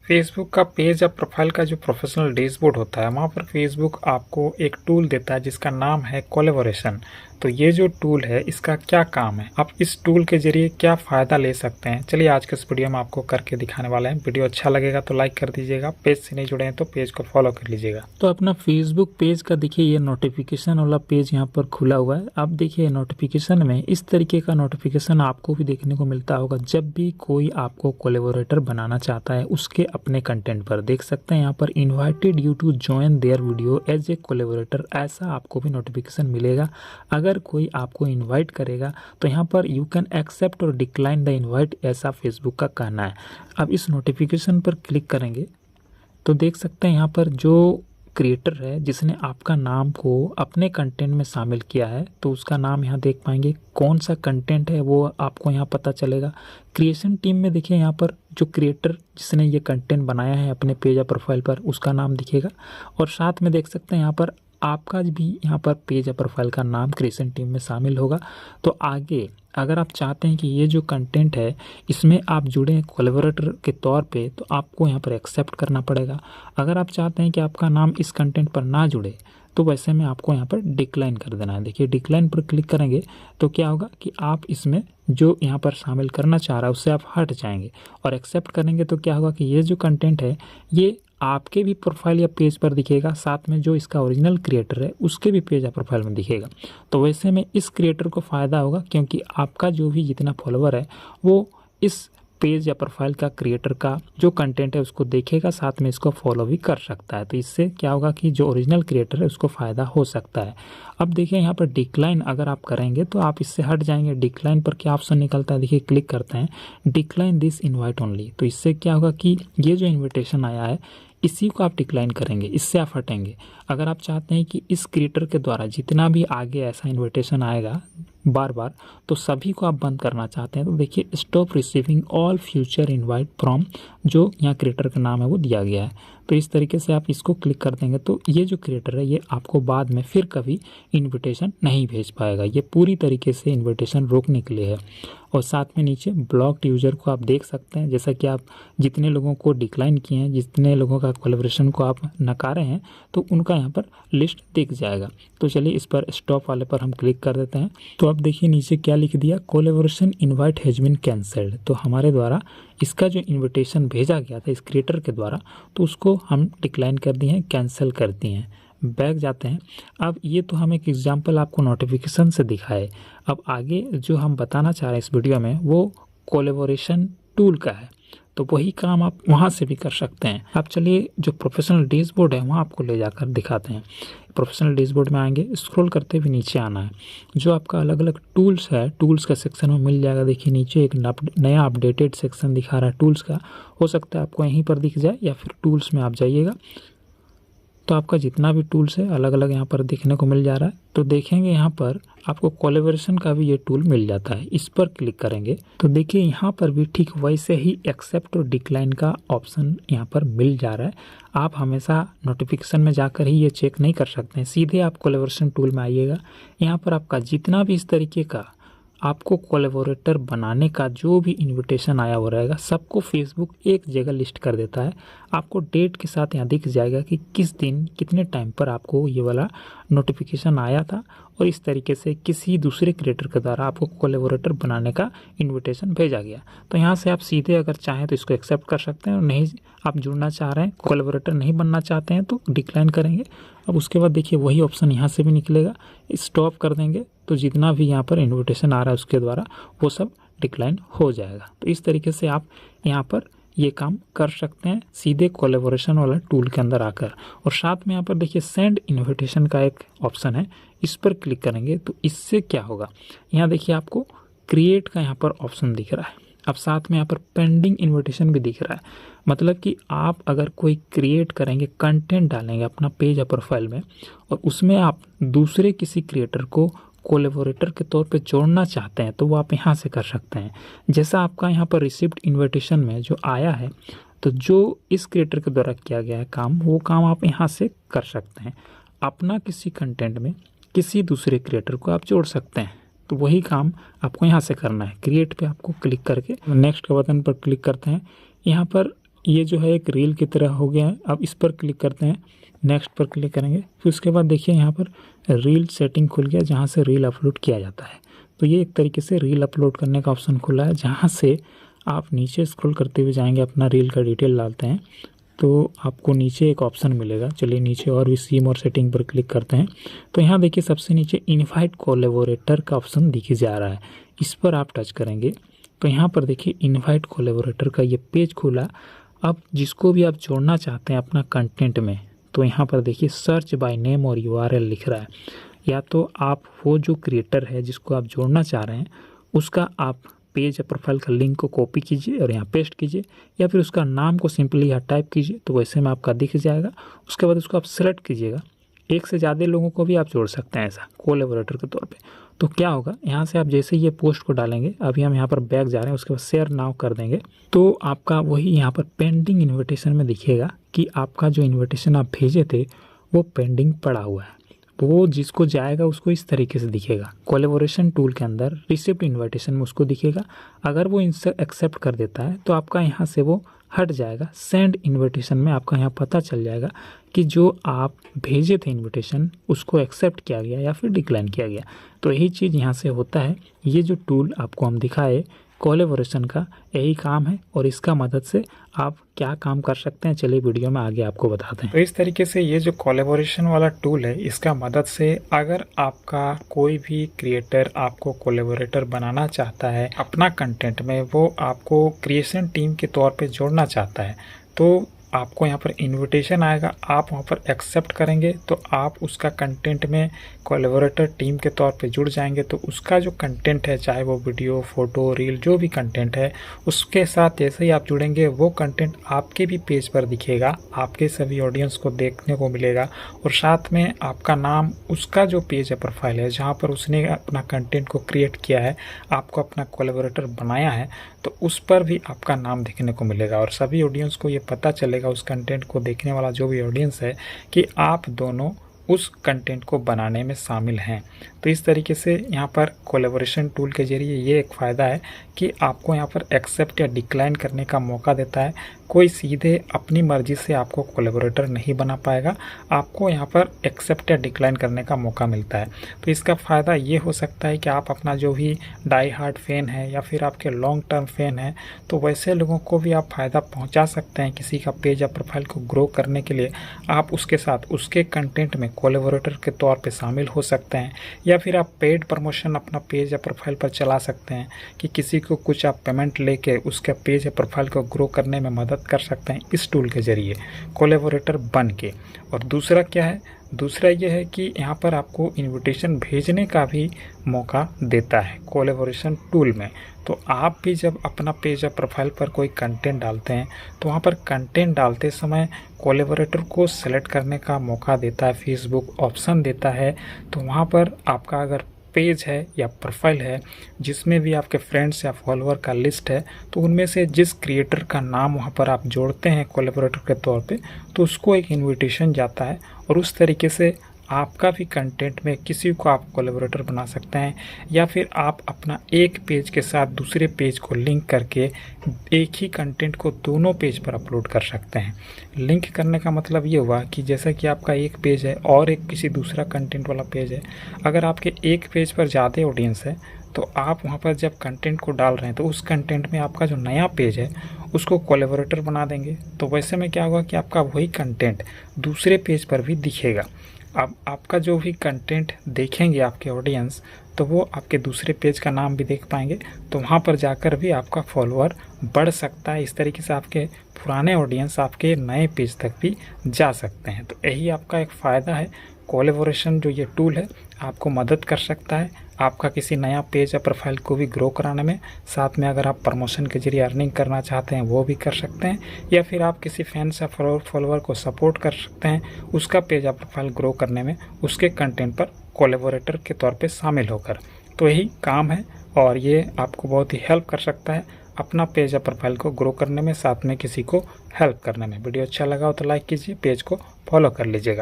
Facebook का page या profile का जो प्रोफेशनल डैशबोर्ड होता है, वहाँ पर फेसबुक आपको एक टूल देता है जिसका नाम है कोलैबोरेशन। तो ये जो टूल है इसका क्या काम है, आप इस टूल के जरिए क्या फ़ायदा ले सकते हैं, चलिए आज के इस वीडियो में आपको करके दिखाने वाले हैं। वीडियो अच्छा लगेगा तो लाइक कर दीजिएगा, पेज से नहीं जुड़े हैं तो पेज को फॉलो कर लीजिएगा। तो अपना फेसबुक पेज का देखिए ये नोटिफिकेशन वाला पेज यहाँ पर खुला हुआ है। आप देखिए नोटिफिकेशन में इस तरीके का नोटिफिकेशन आपको भी देखने को मिलता होगा। जब भी कोई आपको कोलैबोरेटर बनाना चाहता है उसके अपने कंटेंट पर, देख सकते हैं यहाँ पर invited you to join their video as a collaborator, ऐसा आपको भी नोटिफिकेशन मिलेगा। अगर कोई आपको इनवाइट करेगा तो यहाँ पर यू कैन एक्सेप्ट और डिक्लाइन द इनवाइट, ऐसा फेसबुक का कहना है। अब इस नोटिफिकेशन पर क्लिक करेंगे तो देख सकते हैं यहाँ पर जो क्रिएटर है जिसने आपका नाम को अपने कंटेंट में शामिल किया है तो उसका नाम यहाँ देख पाएंगे। कौन सा कंटेंट है वो आपको यहाँ पता चलेगा। क्रिएशन टीम में देखिए यहाँ पर जो क्रिएटर जिसने ये कंटेंट बनाया है अपने पेज या प्रोफाइल पर उसका नाम दिखेगा, और साथ में देख सकते हैं यहाँ पर आपका भी यहाँ पर पेज या प्रोफाइल का नाम क्रिएशन टीम में शामिल होगा। तो आगे अगर आप चाहते हैं कि ये जो कंटेंट है इसमें आप जुड़े कोलैबोरेटर के तौर पे, तो आपको यहाँ पर एक्सेप्ट करना पड़ेगा। अगर आप चाहते हैं कि आपका नाम इस कंटेंट पर ना जुड़े तो वैसे में आपको यहाँ पर डिक्लाइन कर देना है। देखिए डिक्लाइन पर क्लिक करेंगे तो क्या होगा कि आप इसमें जो यहाँ पर शामिल करना चाह रहा है उससे आप हट जाएंगे, और एक्सेप्ट करेंगे तो क्या होगा कि ये जो कंटेंट है ये आपके भी प्रोफाइल या पेज पर दिखेगा, साथ में जो इसका ओरिजिनल क्रिएटर है उसके भी पेज या प्रोफाइल में दिखेगा। तो वैसे में इस क्रिएटर को फ़ायदा होगा क्योंकि आपका जो भी जितना फॉलोवर है वो इस पेज या प्रोफाइल का क्रिएटर का जो कंटेंट है उसको देखेगा, साथ में इसको फॉलो भी कर सकता है। तो इससे क्या होगा कि जो ओरिजिनल क्रिएटर है उसको फ़ायदा हो सकता है। अब देखिए यहाँ पर डिक्लाइन अगर आप करेंगे तो आप इससे हट जाएंगे। डिक्लाइन पर क्या ऑप्शन निकलता है, देखिए क्लिक करते हैं डिक्लाइन दिस इनवाइट ओनली। तो इससे क्या होगा कि ये जो इन्विटेशन आया है इसी को आप डिक्लाइन करेंगे, इससे आप हटेंगे। अगर आप चाहते हैं कि इस क्रिएटर के द्वारा जितना भी आगे ऐसा इन्विटेशन आएगा बार बार तो सभी को आप बंद करना चाहते हैं तो देखिए stop receiving all future invite from, जो यहाँ क्रिएटर का नाम है वो दिया गया है। तो इस तरीके से आप इसको क्लिक कर देंगे तो ये जो क्रिएटर है ये आपको बाद में फिर कभी इन्विटेशन नहीं भेज पाएगा। ये पूरी तरीके से इन्विटेशन रोकने के लिए है। और साथ में नीचे ब्लॉक्ड यूज़र को आप देख सकते हैं, जैसा कि आप जितने लोगों को डिक्लाइन किए हैं, जितने लोगों का कोलैबोरेशन को आप नकारे हैं तो उनका यहाँ पर लिस्ट दिख जाएगा। तो चलिए इस पर स्टॉप वाले पर हम क्लिक कर देते हैं। तो अब देखिए नीचे क्या लिख दिया, collaboration invite has been cancelled. तो हमारे द्वारा इसका जो इन्विटेशन भेजा गया था इस क्रिएटर के द्वारा तो उसको हम डिक्लाइन कर दिए हैं, कैंसिल कर दिए हैं। बैक जाते हैं। अब ये तो हम एक एग्जांपल आपको नोटिफिकेशन से दिखाए। अब आगे जो हम बताना चाह रहे हैं इस वीडियो में वो कोलैबोरेशन टूल का है, तो वही काम आप वहाँ से भी कर सकते हैं। अब चलिए जो प्रोफेशनल डैशबोर्ड है वहाँ आपको ले जाकर दिखाते हैं। प्रोफेशनल डैशबोर्ड में आएंगे, स्क्रॉल करते हुए नीचे आना है। जो आपका अलग अलग टूल्स है, टूल्स का सेक्शन में मिल जाएगा। देखिए नीचे एक नया अपडेटेड सेक्शन दिखा रहा है टूल्स का, हो सकता है आपको यहीं पर दिख जाए या फिर टूल्स में आप जाइएगा तो आपका जितना भी टूल्स है अलग अलग यहाँ पर देखने को मिल जा रहा है। तो देखेंगे यहाँ पर आपको कोलैबोरेशन का भी ये टूल मिल जाता है। इस पर क्लिक करेंगे तो देखिए यहाँ पर भी ठीक वैसे ही एक्सेप्ट और डिक्लाइन का ऑप्शन यहाँ पर मिल जा रहा है। आप हमेशा नोटिफिकेशन में जाकर ही ये चेक नहीं कर सकते हैं, सीधे आप कोलैबोरेशन टूल में आइएगा। यहाँ पर आपका जितना भी इस तरीके का आपको कोलैबोरेटर बनाने का जो भी इनविटेशन आया हो रहेगा सबको फेसबुक एक जगह लिस्ट कर देता है। आपको डेट के साथ यहाँ दिख जाएगा कि किस दिन कितने टाइम पर आपको ये वाला नोटिफिकेशन आया था, और इस तरीके से किसी दूसरे क्रिएटर के द्वारा आपको कोलैबोरेटर बनाने का इनविटेशन भेजा गया। तो यहाँ से आप सीधे अगर चाहें तो इसको एक्सेप्ट कर सकते हैं, और नहीं आप जुड़ना चाह रहे हैं, कोलैबोरेटर नहीं बनना चाहते हैं तो डिक्लाइन करेंगे। अब उसके बाद देखिए वही ऑप्शन यहाँ से भी निकलेगा, स्टॉप कर देंगे तो जितना भी यहाँ पर इन्विटेशन आ रहा है उसके द्वारा वो सब डिक्लाइन हो जाएगा। तो इस तरीके से आप यहाँ पर ये काम कर सकते हैं सीधे कोलैबोरेशन वाला टूल के अंदर आकर। और साथ में यहाँ पर देखिए सेंड इन्विटेशन का एक ऑप्शन है, इस पर क्लिक करेंगे तो इससे क्या होगा, यहाँ देखिए आपको क्रिएट का यहाँ पर ऑप्शन दिख रहा है। अब साथ में यहाँ पर पेंडिंग इन्विटेशन भी दिख रहा है, मतलब कि आप अगर कोई क्रिएट करेंगे, कंटेंट डालेंगे अपना पेज या प्रोफाइल में और उसमें आप दूसरे किसी क्रिएटर को कोलैबोरेटर के तौर पे जोड़ना चाहते हैं तो वो आप यहाँ से कर सकते हैं। जैसा आपका यहाँ पर रिसिप्ट इन्विटेशन में जो आया है तो जो इस क्रिएटर के द्वारा किया गया है काम, वो काम आप यहाँ से कर सकते हैं। अपना किसी कंटेंट में किसी दूसरे क्रिएटर को आप जोड़ सकते हैं, तो वही काम आपको यहाँ से करना है। क्रिएट पे आपको क्लिक करके नेक्स्ट के बटन पर क्लिक करते हैं। यहाँ पर ये जो है एक रील की तरह हो गया है। अब इस पर क्लिक करते हैं, नेक्स्ट पर क्लिक करेंगे, फिर उसके बाद देखिए यहाँ पर रील सेटिंग खुल गया जहाँ से रील अपलोड किया जाता है। तो ये एक तरीके से रील अपलोड करने का ऑप्शन खुला है, जहाँ से आप नीचे स्क्रॉल करते हुए जाएंगे, अपना रील का डिटेल डालते हैं तो आपको नीचे एक ऑप्शन मिलेगा। चलिए नीचे और भी सी मोर सेटिंग पर क्लिक करते हैं तो यहाँ देखिए सबसे नीचे इनवाइट कोलैबोरेटर का ऑप्शन दिखे जा रहा है, इस पर आप टच करेंगे तो यहाँ पर देखिए इनवाइट कोलैबोरेटर का ये पेज खुला। अब जिसको भी आप जोड़ना चाहते हैं अपना कंटेंट में, तो यहाँ पर देखिए सर्च बाय नेम और यूआरएल लिख रहा है। या तो आप वो जो क्रिएटर है जिसको आप जोड़ना चाह रहे हैं उसका आप पेज या प्रोफाइल का लिंक को कॉपी कीजिए और यहाँ पेस्ट कीजिए, या फिर उसका नाम को सिंपली यहाँ टाइप कीजिए तो वैसे में आपका दिख जाएगा। उसके बाद उसको आप सेलेक्ट कीजिएगा। एक से ज़्यादा लोगों को भी आप जोड़ सकते हैं ऐसा कोलैबोरेटर के तौर पे। तो क्या होगा, यहाँ से आप जैसे ये पोस्ट को डालेंगे, अभी हम यहाँ पर बैक जा रहे हैं, उसके बाद शेयर नाउ कर देंगे तो आपका वही यहाँ पर पेंडिंग इन्विटेशन में दिखेगा कि आपका जो इन्विटेशन आप भेजे थे वो पेंडिंग पड़ा हुआ है। तो वो जिसको जाएगा उसको इस तरीके से दिखेगा। कोलैबोरेशन टूल के अंदर रिसिप्ट इन्विटेशन में उसको दिखेगा। अगर वो इनसे एक्सेप्ट कर देता है तो आपका यहाँ से वो हट जाएगा। सेंड इन्विटेशन में आपका यहाँ पता चल जाएगा कि जो आप भेजे थे इन्विटेशन उसको एक्सेप्ट किया गया या फिर डिक्लाइन किया गया। तो यही चीज़ यहाँ से होता है। ये जो टूल आपको हम दिखाए कोलैबोरेशन का, यही काम है और इसका मदद से आप क्या काम कर सकते हैं, चलिए वीडियो में आगे आपको बताते हैं। तो इस तरीके से ये जो कोलैबोरेशन वाला टूल है, इसका मदद से अगर आपका कोई भी क्रिएटर आपको कोलैबोरेटर बनाना चाहता है अपना कंटेंट में, वो आपको क्रिएशन टीम के तौर पे जोड़ना चाहता है, तो आपको यहाँ पर इनविटेशन आएगा, आप वहाँ पर एक्सेप्ट करेंगे तो आप उसका कंटेंट में कोलैबोरेटर टीम के तौर पे जुड़ जाएंगे। तो उसका जो कंटेंट है, चाहे वो वीडियो, फोटो, रील, जो भी कंटेंट है, उसके साथ जैसे ही आप जुड़ेंगे वो कंटेंट आपके भी पेज पर दिखेगा, आपके सभी ऑडियंस को देखने को मिलेगा और साथ में आपका नाम, उसका जो पेज है, प्रोफाइल है, जहाँ पर उसने अपना कंटेंट को क्रिएट किया है, आपको अपना कोलैबोरेटर बनाया है, तो उस पर भी आपका नाम देखने को मिलेगा और सभी ऑडियंस को ये पता चलेगा, उस कंटेंट को देखने वाला जो भी ऑडियंस है, कि आप दोनों उस कंटेंट को बनाने में शामिल हैं। तो इस तरीके से यहाँ पर कोलैबोरेशन टूल के जरिए ये एक फ़ायदा है कि आपको यहाँ पर एक्सेप्ट या डिक्लाइन करने का मौका देता है। कोई सीधे अपनी मर्ज़ी से आपको कोलैबोरेटर नहीं बना पाएगा, आपको यहाँ पर एक्सेप्ट या डिक्लाइन करने का मौका मिलता है। तो इसका फ़ायदा ये हो सकता है कि आप अपना जो भी डाई हार्ड फ़ैन है या फिर आपके लॉन्ग टर्म फ़ैन है, तो वैसे लोगों को भी आप फ़ायदा पहुँचा सकते हैं। किसी का पेज या प्रोफाइल को ग्रो करने के लिए आप उसके साथ उसके कंटेंट में कोलैबोरेटर के तौर पे शामिल हो सकते हैं, या फिर आप पेड प्रमोशन अपना पेज या प्रोफाइल पर चला सकते हैं कि किसी को कुछ आप पेमेंट लेके उसके पेज या प्रोफाइल को ग्रो करने में मदद कर सकते हैं इस टूल के ज़रिए कोलैबोरेटर बन के। और दूसरा क्या है, दूसरा ये है कि यहाँ पर आपको इनविटेशन भेजने का भी मौका देता है कोलैबोरेशन टूल में। तो आप भी जब अपना पेज या प्रोफाइल पर कोई कंटेंट डालते हैं तो वहाँ पर कंटेंट डालते समय कोलैबोरेटर को सेलेक्ट करने का मौका देता है, फेसबुक ऑप्शन देता है। तो वहाँ पर आपका अगर पेज है या प्रोफाइल है जिसमें भी आपके फ्रेंड्स या फॉलोअर का लिस्ट है, तो उनमें से जिस क्रिएटर का नाम वहाँ पर आप जोड़ते हैं कोलैबोरेटर के तौर पे, तो उसको एक इनविटेशन जाता है और उस तरीके से आपका भी कंटेंट में किसी को आप कोलैबोरेटर बना सकते हैं। या फिर आप अपना एक पेज के साथ दूसरे पेज को लिंक करके एक ही कंटेंट को दोनों पेज पर अपलोड कर सकते हैं। लिंक करने का मतलब ये हुआ कि जैसा कि आपका एक पेज है और एक किसी दूसरा कंटेंट वाला पेज है, अगर आपके एक पेज पर ज़्यादा ऑडियंस है तो आप वहाँ पर जब कंटेंट को डाल रहे हैं तो उस कंटेंट में आपका जो नया पेज है उसको कोलैबोरेटर बना देंगे। तो वैसे में क्या होगा कि आपका वही कंटेंट दूसरे पेज पर भी दिखेगा। अब आपका जो भी कंटेंट देखेंगे आपके ऑडियंस, तो वो आपके दूसरे पेज का नाम भी देख पाएंगे, तो वहाँ पर जाकर भी आपका फॉलोअर बढ़ सकता है। इस तरीके से आपके पुराने ऑडियंस आपके नए पेज तक भी जा सकते हैं। तो यही आपका एक फ़ायदा है। कोलैबोरेशन जो ये टूल है आपको मदद कर सकता है आपका किसी नया पेज या प्रोफाइल को भी ग्रो कराने में। साथ में अगर आप प्रमोशन के जरिए अर्निंग करना चाहते हैं वो भी कर सकते हैं, या फिर आप किसी फैंस या फॉलोअर को सपोर्ट कर सकते हैं उसका पेज या प्रोफाइल ग्रो करने में, उसके कंटेंट पर कोलैबोरेटर के तौर पे शामिल होकर। तो यही काम है और ये आपको बहुत ही हेल्प कर सकता है अपना पेज या प्रोफाइल को ग्रो करने में, साथ में किसी को हेल्प करने में। वीडियो अच्छा लगा हो तो लाइक कीजिए, पेज को फॉलो कर लीजिएगा।